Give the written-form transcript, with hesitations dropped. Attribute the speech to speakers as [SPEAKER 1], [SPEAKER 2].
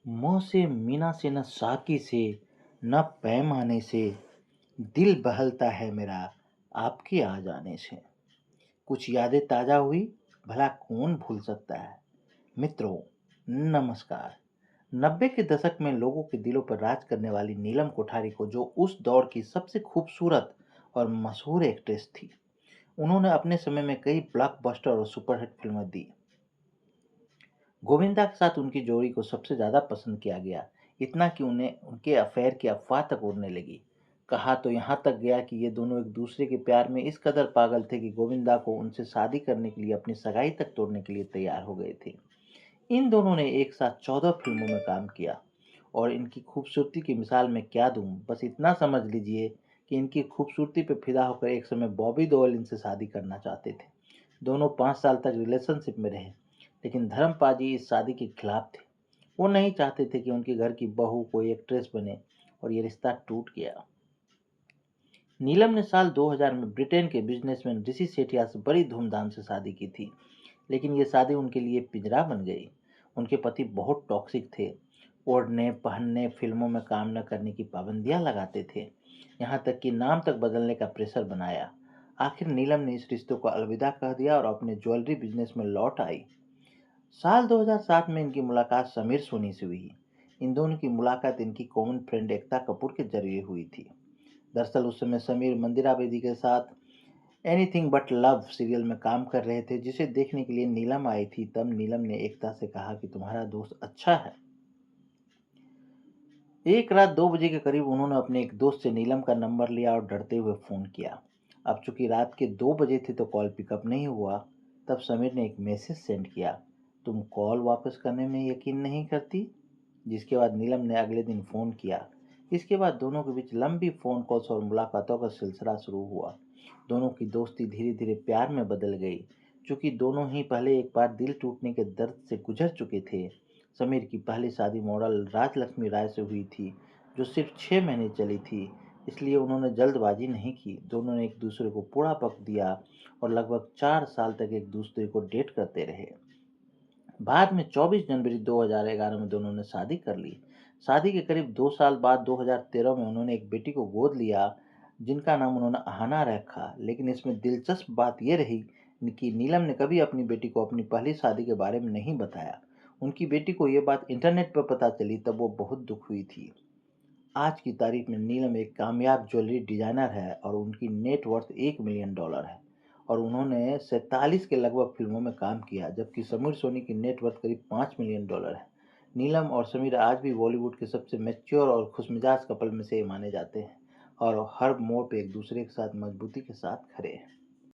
[SPEAKER 1] मोह से मीना से न साकी से न पैमाने से दिल बहलता है मेरा आपके आ जाने से। कुछ यादें ताज़ा हुई, भला कौन भूल सकता है। मित्रों, नमस्कार। 90 के दशक में लोगों के दिलों पर राज करने वाली नीलम कोठारी को, जो उस दौर की सबसे खूबसूरत और मशहूर एक्ट्रेस थी, उन्होंने अपने समय में कई ब्लॉकबस्टर और सुपरहिट फिल्में दी। गोविंदा के साथ उनकी जोड़ी को सबसे ज़्यादा पसंद किया गया, इतना कि उन्हें उनके अफेयर की अफ़वाह तक उड़ने लगी। कहा तो यहाँ तक गया कि ये दोनों एक दूसरे के प्यार में इस कदर पागल थे कि गोविंदा को उनसे शादी करने के लिए अपनी सगाई तक तोड़ने के लिए तैयार हो गए थे। इन दोनों ने एक साथ 14 फिल्मों में काम किया और इनकी खूबसूरती की मिसाल मैं क्या दूँ, बस इतना समझ लीजिए कि इनकी खूबसूरती पे फिदा होकर एक समय बॉबी देओल इनसे शादी करना चाहते थे। दोनों 5 साल तक रिलेशनशिप में रहे, लेकिन धर्मपाल जी इस शादी के खिलाफ थे। वो नहीं चाहते थे कि उनके घर की बहू कोई एक्ट्रेस बने और ये रिश्ता टूट गया। नीलम ने साल 2000 में ब्रिटेन के बिजनेसमैन ऋषि सेठिया से बड़ी धूमधाम से शादी की थी, लेकिन ये शादी उनके लिए पिंजरा बन गई। उनके पति बहुत टॉक्सिक थे, ओढ़ने, पहनने, फिल्मों में काम न करने की पाबंदियां लगाते थे, यहाँ तक कि नाम तक बदलने का प्रेशर बनाया। आखिर नीलम ने इस रिश्ते को अलविदा कह दिया और अपने ज्वेलरी बिजनेस में लौट आई। साल 2007 में इनकी मुलाकात समीर सोनी से हुई। इन दोनों की मुलाकात इनकी कॉमन फ्रेंड एकता कपूर के जरिए हुई थी। दरअसल उस समय समीर मंदिरा बेदी के साथ एनीथिंग बट लव सीरियल में काम कर रहे थे, जिसे देखने के लिए नीलम आई थी। तब नीलम ने एकता से कहा कि तुम्हारा दोस्त अच्छा है। एक रात 2 बजे के करीब उन्होंने अपने एक दोस्त से नीलम का नंबर लिया और डरते हुए फ़ोन किया। अब चूंकि रात के 2 बजे थे तो कॉल पिकअप नहीं हुआ। तब समीर ने एक मैसेज सेंड किया, तुम कॉल वापस करने में यकीन नहीं करती। जिसके बाद नीलम ने अगले दिन फ़ोन किया। इसके बाद दोनों के बीच लंबी फ़ोन कॉल्स और मुलाकातों का सिलसिला शुरू हुआ। दोनों की दोस्ती धीरे धीरे प्यार में बदल गई, क्योंकि दोनों ही पहले एक बार दिल टूटने के दर्द से गुजर चुके थे। समीर की पहली शादी मॉडल राजलक्ष्मी राय से हुई थी, जो सिर्फ 6 महीने चली थी, इसलिए उन्होंने जल्दबाजी नहीं की। दोनों ने एक दूसरे को पूरा वक्त दिया और लगभग 4 साल तक एक दूसरे को डेट करते रहे। बाद में 24 जनवरी 2011 में दोनों ने शादी कर ली। शादी के करीब 2 साल बाद 2013 में उन्होंने एक बेटी को गोद लिया, जिनका नाम उन्होंने अहाना रखा। लेकिन इसमें दिलचस्प बात यह रही कि नीलम ने कभी अपनी बेटी को अपनी पहली शादी के बारे में नहीं बताया। उनकी बेटी को यह बात इंटरनेट पर पता चली, तब वो बहुत दुख हुई थी। आज की तारीख में नीलम एक कामयाब ज्वेलरी डिजाइनर है और उनकी नेट वर्थ $1 मिलियन है और उन्होंने 47 के लगभग फिल्मों में काम किया, जबकि समीर सोनी की नेट वर्थ करीब $5 मिलियन है। नीलम और समीर आज भी बॉलीवुड के सबसे मैच्योर और खुशमिजाज कपल में से माने जाते हैं और हर मोड़ पे एक दूसरे के साथ मजबूती के साथ खड़े हैं।